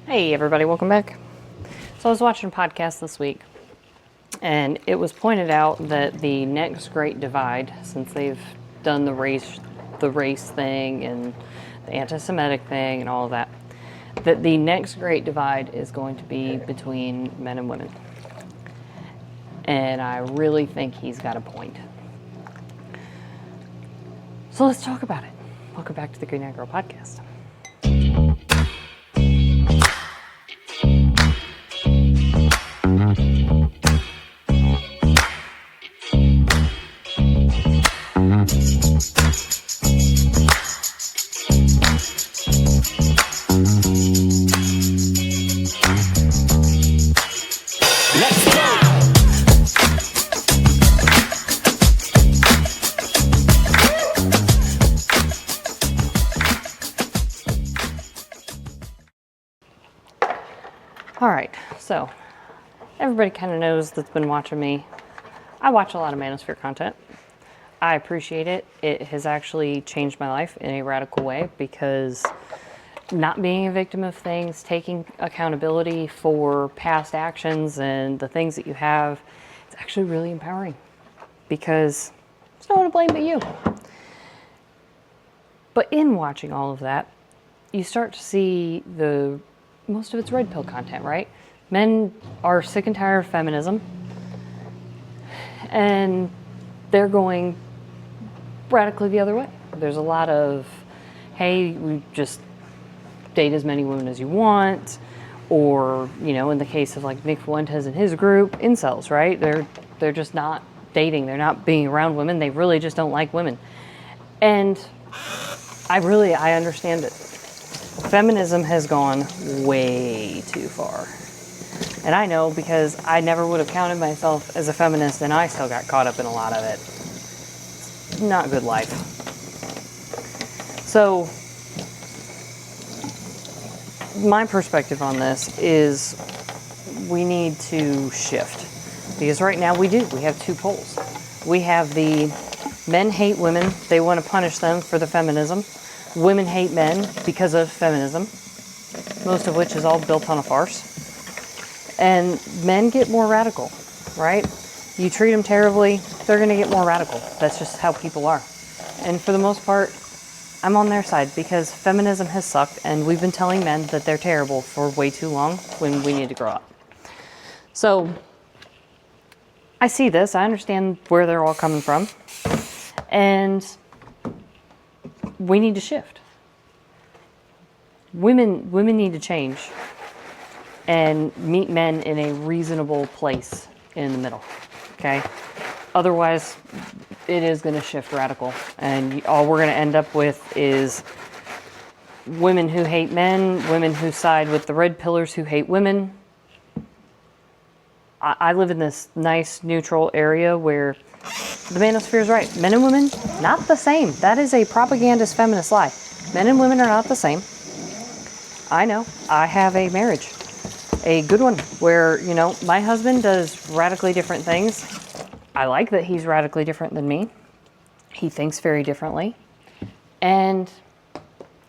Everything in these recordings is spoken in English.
Hey everybody, welcome back. So I was watching a podcast this week, and it was pointed out that the next great divide, since they've done the race thing and the anti-Semitic thing and all of that, that the next great divide is going to be between men and women. And I really think he's got a point. So let's talk about it. Welcome back to the Green Eyed Girl podcast. All right, so everybody kind of knows that's been watching me. I watch a lot of manosphere content. I appreciate it. It has actually changed my life in a radical way because not being a victim of things, taking accountability for past actions and the things that you have, it's actually really empowering because there's no one to blame but you. But in watching all of that, you start to see most of it's red pill content, right? Men are sick and tired of feminism, and they're going radically the other way. There's a lot of, hey, we just date as many women as you want, or, you know, in the case of like Nick Fuentes and his group, INCELs, right? They're just not dating. They're not being around women. They really just don't like women. And I understand it. Feminism has gone way too far. And I know because I never would have counted myself as a feminist, and I still got caught up in a lot of it. Not good life. So, my perspective on this is we need to shift. Because right now we do. We have two poles. We have the men hate women. They want to punish them for the feminism. Women hate men because of feminism, most of which is all built on a farce. And men get more radical, right? You treat them terribly, they're going to get more radical. That's just how people are. And for the most part, I'm on their side because feminism has sucked, and we've been telling men that they're terrible for way too long when we need to grow up. So, I see this, I understand where they're all coming from, and we need to shift. Women need to change and meet men in a reasonable place in the middle, okay? Otherwise, it is going to shift radical, and all we're going to end up with is women who hate men, women who side with the red pillars who hate women. I live in this nice neutral area where the manosphere is right. Men and women, not the same. That is a propagandist feminist lie. Men and women are not the same. I know. I have a marriage. A good one where, you know, my husband does radically different things. I like that he's radically different than me. He thinks very differently. And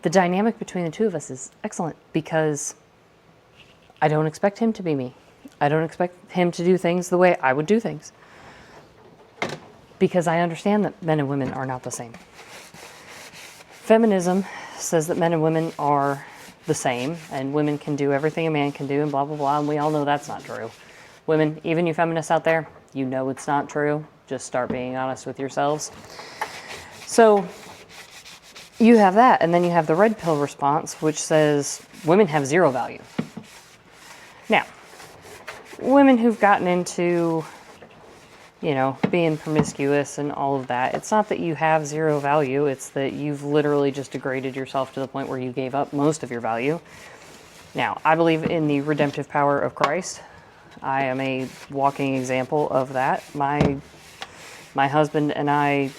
the dynamic between the two of us is excellent because I don't expect him to be me. I don't expect him to do things the way I would do things. Because I understand that men and women are not the same. Feminism says that men and women are the same, and women can do everything a man can do, and blah, blah, blah, and we all know that's not true. Women, even you feminists out there, you know it's not true. Just start being honest with yourselves. So, you have that, and then you have the red pill response, which says women have zero value. Now, women who've gotten into, you know, being promiscuous and all of that, it's not that you have zero value, it's that you've literally just degraded yourself to the point where you gave up most of your value. Now, I believe in the redemptive power of Christ. I am a walking example of that. My husband and I,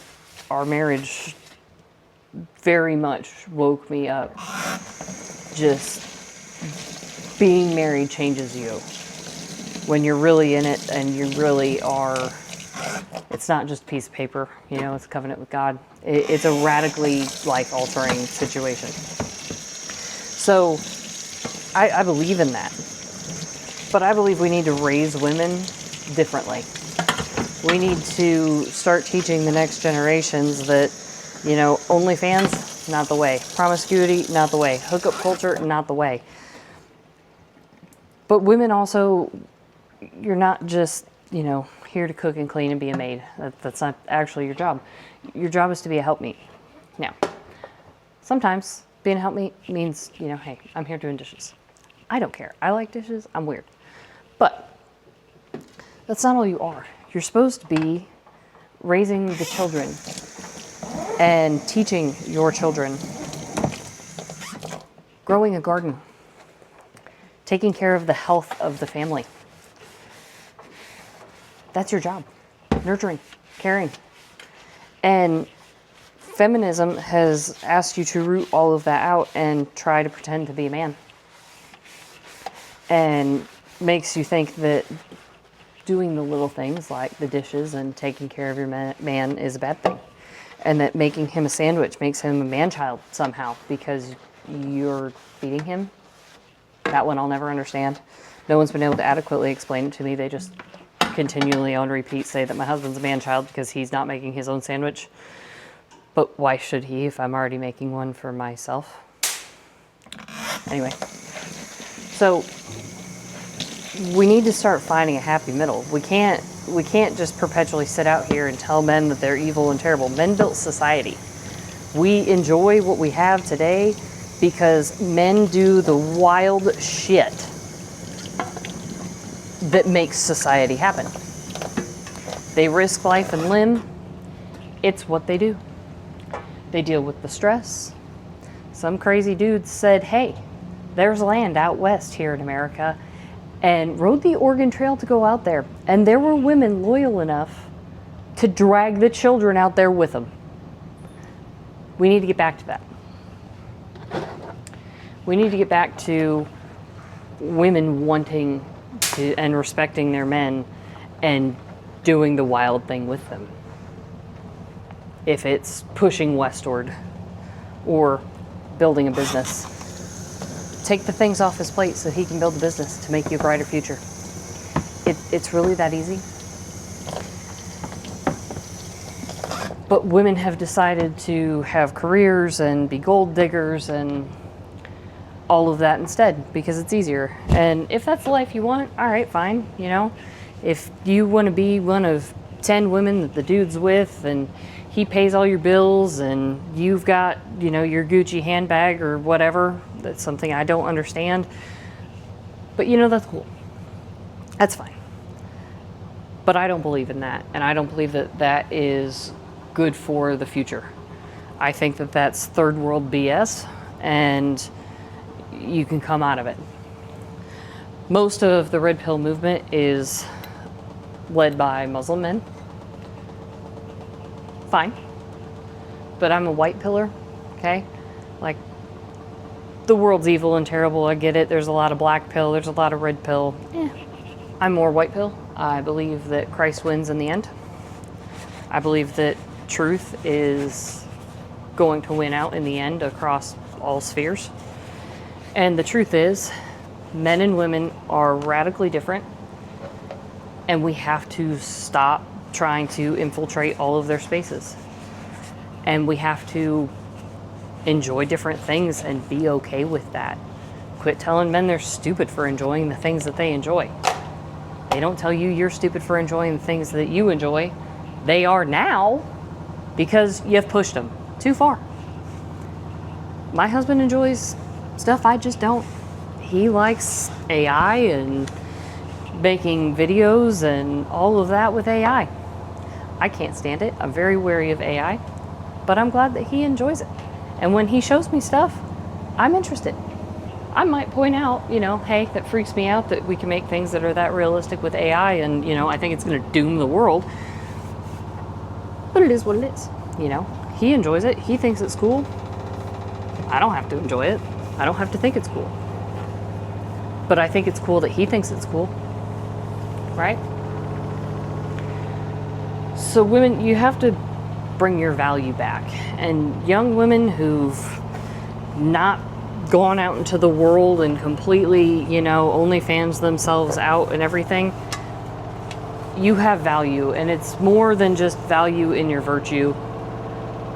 our marriage very much woke me up. Just being married changes you. When you're really in it and you really are, it's not just a piece of paper, you know, it's a covenant with God. It's a radically life-altering situation. So I believe in that. But I believe we need to raise women differently. We need to start teaching the next generations that, OnlyFans, not the way. Promiscuity, not the way. Hookup culture, not the way. But women also, you're not just, here to cook and clean and be a maid. That's not actually your job. Your job is to be a helpmeet. Now, sometimes being a helpmeet means, hey, I'm here doing dishes. I don't care. I like dishes. I'm weird. But that's not all you are. You're supposed to be raising the children and teaching your children, growing a garden, taking care of the health of the family. That's your job. Nurturing, caring. And feminism has asked you to root all of that out and try to pretend to be a man. And makes you think that doing the little things like the dishes and taking care of your man is a bad thing. And that making him a sandwich makes him a man-child somehow because you're feeding him. That one I'll never understand. No one's been able to adequately explain it to me. They just continually on repeat say that my husband's a man-child because he's not making his own sandwich. But why should he if I'm already making one for myself? Anyway, so we need to start finding a happy middle. We can't just perpetually sit out here and tell men that they're evil and terrible. Men built society. We enjoy what we have today because men do the wild shit that makes society happen. They risk life and limb. It's what they do. They deal with the stress. Some crazy dude said, hey, there's land out west here in America, and rode the Oregon Trail to go out there. And there were women loyal enough to drag the children out there with them. We need to get back to that. We need to get back to women wanting to and respecting their men and doing the wild thing with them. If it's pushing westward or building a business. Take the things off his plate so he can build a business to make you a brighter future. It's really that easy. But women have decided to have careers and be gold diggers and all of that instead because it's easier. And if that's the life you want, all right, fine. If you want to be one of 10 women that the dude's with and he pays all your bills and you've got, your Gucci handbag or whatever. That's something I don't understand. But that's cool. That's fine. But I don't believe in that. And I don't believe that that is good for the future. I think that that's third world BS and you can come out of it. Most of the red pill movement is led by Muslim men. Fine. But I'm a white pillar, okay? Like, the world's evil and terrible, I get it. There's a lot of black pill, there's a lot of red pill. I'm more white pill. I believe that Christ wins in the end. I believe that truth is going to win out in the end across all spheres. And the truth is, men and women are radically different, and we have to stop trying to infiltrate all of their spaces. And we have to enjoy different things and be okay with that. Quit telling men they're stupid for enjoying the things that they enjoy. They don't tell you you're stupid for enjoying the things that you enjoy. They are now because you've pushed them too far. My husband enjoys stuff I just don't. He likes AI and making videos and all of that with AI. I can't stand it. I'm very wary of AI, but I'm glad that he enjoys it. And when he shows me stuff, I'm interested. I might point out, hey, that freaks me out that we can make things that are that realistic with AI and, I think it's going to doom the world. But it is what it is, He enjoys it. He thinks it's cool. I don't have to enjoy it. I don't have to think it's cool. But I think it's cool that he thinks it's cool. Right? So women, you have to bring your value back. And young women who've not gone out into the world and completely, OnlyFans themselves out and everything, you have value, and it's more than just value in your virtue,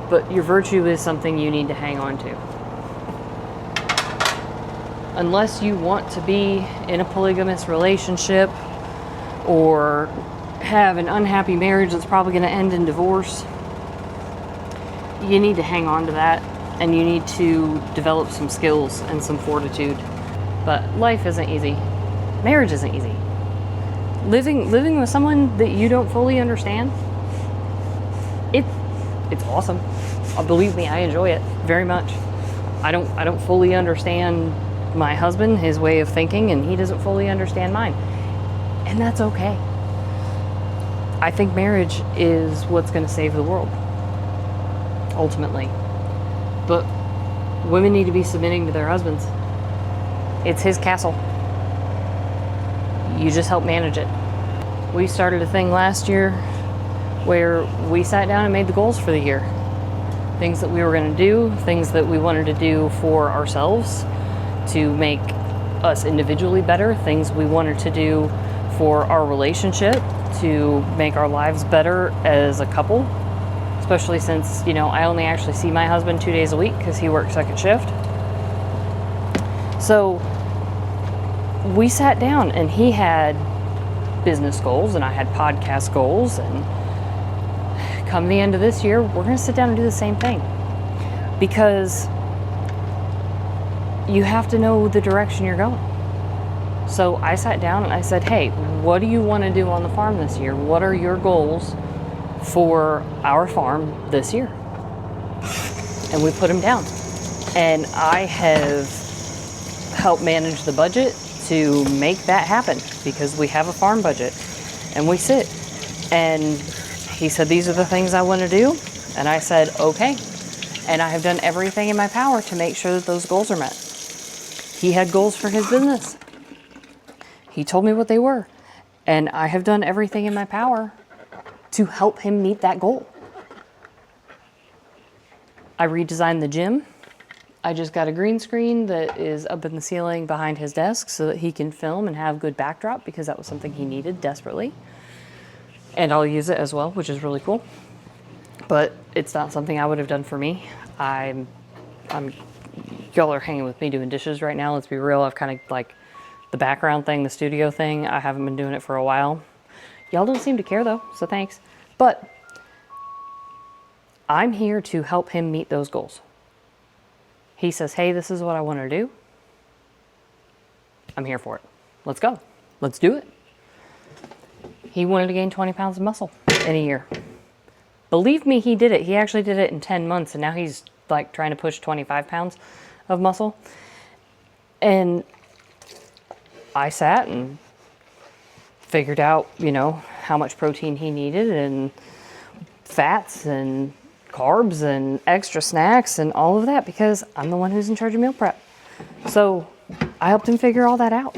but your virtue is something you need to hang on to. Unless you want to be in a polygamous relationship or have an unhappy marriage that's probably going to end in divorce, you need to hang on to that, and you need to develop some skills and some fortitude. But life isn't easy. Marriage isn't easy. Living with someone that you don't fully understand, it's awesome. Believe me, I enjoy it very much. I don't fully understand my husband, his way of thinking, and he doesn't fully understand mine. And that's okay. I think marriage is what's going to save the world, ultimately. But women need to be submitting to their husbands. It's his castle. You just help manage it. We started a thing last year where we sat down and made the goals for the year. Things that we were going to do, things that we wanted to do for ourselves to make us individually better, things we wanted to do for our relationship to make our lives better as a couple, especially since, I only actually see my husband 2 days a week because he works second shift. So we sat down, and he had business goals and I had podcast goals, and come the end of this year, we're going to sit down and do the same thing, because you have to know the direction you're going. So I sat down and I said, hey, what do you want to do on the farm this year? What are your goals for our farm this year? And we put them down. And I have helped manage the budget to make that happen, because we have a farm budget and we sit. And he said, these are the things I want to do. And I said, okay. And I have done everything in my power to make sure that those goals are met. He had goals for his business. He told me what they were. And I have done everything in my power to help him meet that goal. I redesigned the gym. I just got a green screen that is up in the ceiling behind his desk so that he can film and have good backdrop, because that was something he needed desperately. And I'll use it as well, which is really cool. But it's not something I would have done for me. Y'all are hanging with me doing dishes right now. Let's be real. I've kind of like the background thing, the studio thing. I haven't been doing it for a while. Y'all don't seem to care though, so thanks. But I'm here to help him meet those goals. He says, hey, this is what I want to do. I'm here for it. Let's go. Let's do it. He wanted to gain 20 pounds of muscle in a year. Believe me, he did it. He actually did it in 10 months, and now he's like trying to push 25 pounds of muscle. And I sat and figured out, how much protein he needed, and fats and carbs and extra snacks and all of that, because I'm the one who's in charge of meal prep. So I helped him figure all that out,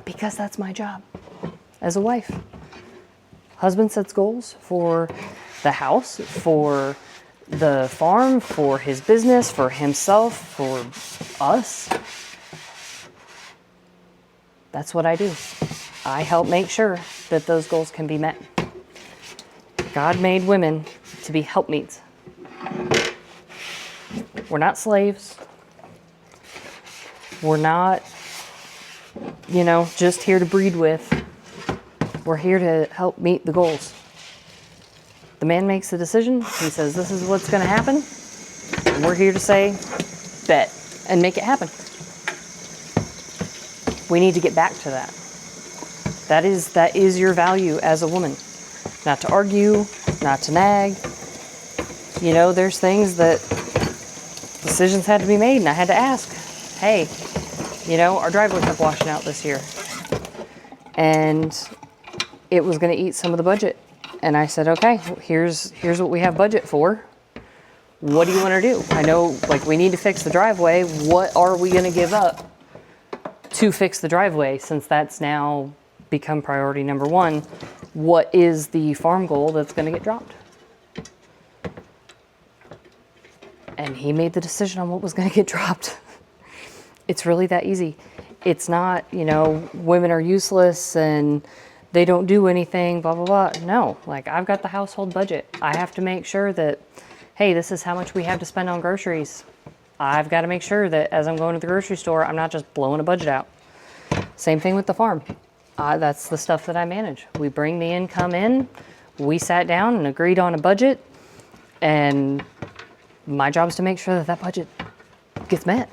because that's my job as a wife. Husband sets goals for the house, for the farm, for his business, for himself, for us. That's what I do. I help make sure that those goals can be met. God made women to be helpmeets. We're not slaves. We're not, just here to breed with. We're here to help meet the goals. The man makes the decision. He says, this is what's going to happen. And we're here to say, bet, and make it happen. We need to get back to that. That is your value as a woman. Not to argue, not to nag. There's things that decisions had to be made, and I had to ask, hey, our driveway kept washing out this year, and it was going to eat some of the budget. And I said, okay, here's what we have budget for. What do you want to do? I know, we need to fix the driveway. What are we going to give up to fix the driveway, since that's now become priority number one? What is the farm goal that's going to get dropped? And he made the decision on what was going to get dropped. It's really that easy. It's not, women are useless and they don't do anything, blah, blah, blah. No, like I've got the household budget. I have to make sure that, hey, this is how much we have to spend on groceries. I've got to make sure that as I'm going to the grocery store, I'm not just blowing a budget out. Same thing with the farm. That's the stuff that I manage. We bring the income in. We sat down and agreed on a budget. And my job is to make sure that that budget gets met.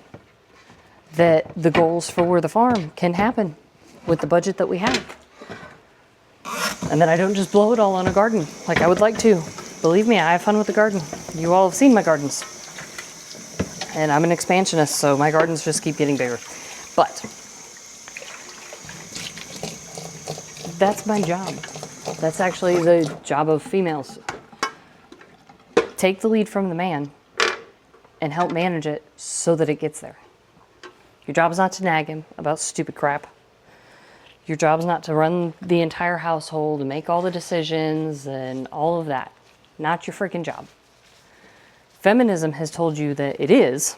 That the goals for the farm can happen with the budget that we have. And then I don't just blow it all on a garden like I would like to. Believe me, I have fun with the garden. You all have seen my gardens. And I'm an expansionist, so my gardens just keep getting bigger. But that's my job. That's actually the job of females. Take the lead from the man and help manage it so that it gets there. Your job is not to nag him about stupid crap. Your job is not to run the entire household and make all the decisions and all of that. Not your freaking job. Feminism has told you that it is,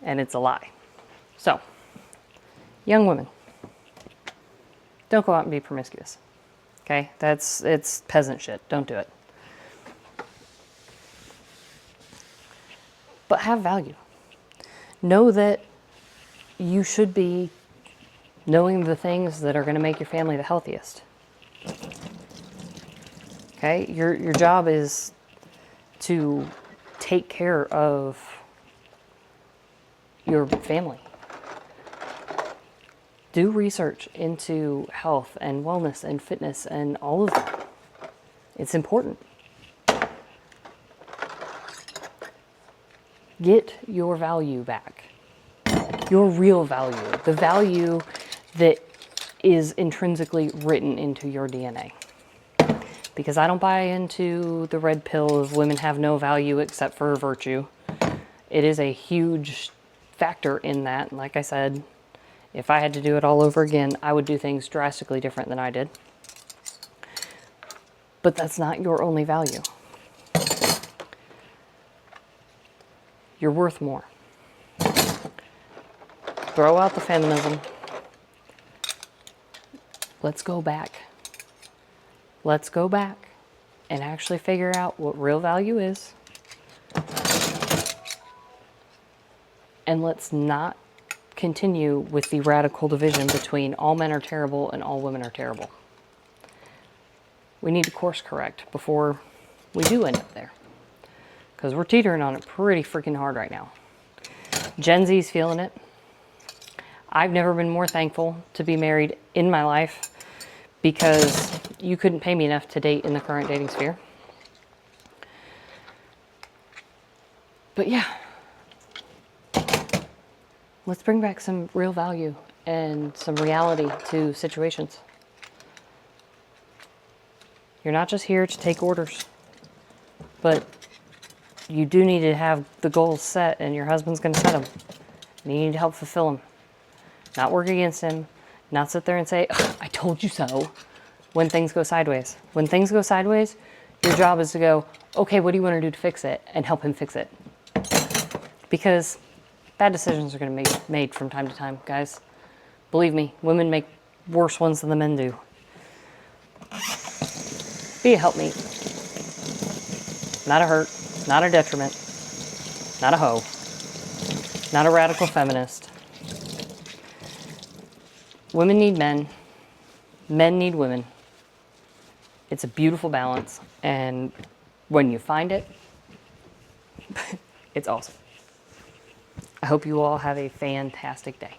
and it's a lie. So, young women, don't go out and be promiscuous. Okay? It's peasant shit. Don't do it. But have value. Know that you should be knowing the things that are going to make your family the healthiest. Okay? Your job is to take care of your family. Do research into health and wellness and fitness and all of that. It's important. Get your value back. Your real value. The value that is intrinsically written into your DNA. Because I don't buy into the red pill of women have no value except for virtue. It is a huge factor in that. Like I said, if I had to do it all over again, I would do things drastically different than I did. But that's not your only value. You're worth more. Throw out the feminism. Let's go back. Let's go back and actually figure out what real value is. And let's not continue with the radical division between all men are terrible and all women are terrible. We need to course correct before we do end up there. Because we're teetering on it pretty freaking hard right now. Gen Z's feeling it. I've never been more thankful to be married in my life because you couldn't pay me enough to date in the current dating sphere. But yeah, let's bring back some real value and some reality to situations. You're not just here to take orders, but you do need to have the goals set, and your husband's going to set them. And you need to help fulfill them. Not work against him. Not sit there and say, I told you so, when things go sideways. When things go sideways, your job is to go, okay, what do you want to do to fix it? And help him fix it. Because bad decisions are going to be made from time to time, guys. Believe me, women make worse ones than the men do. Be a helpmate. Not a hurt. Not a detriment. Not a hoe. Not a radical feminist. Women need men. Men need women. It's a beautiful balance. And when you find it, it's awesome. I hope you all have a fantastic day.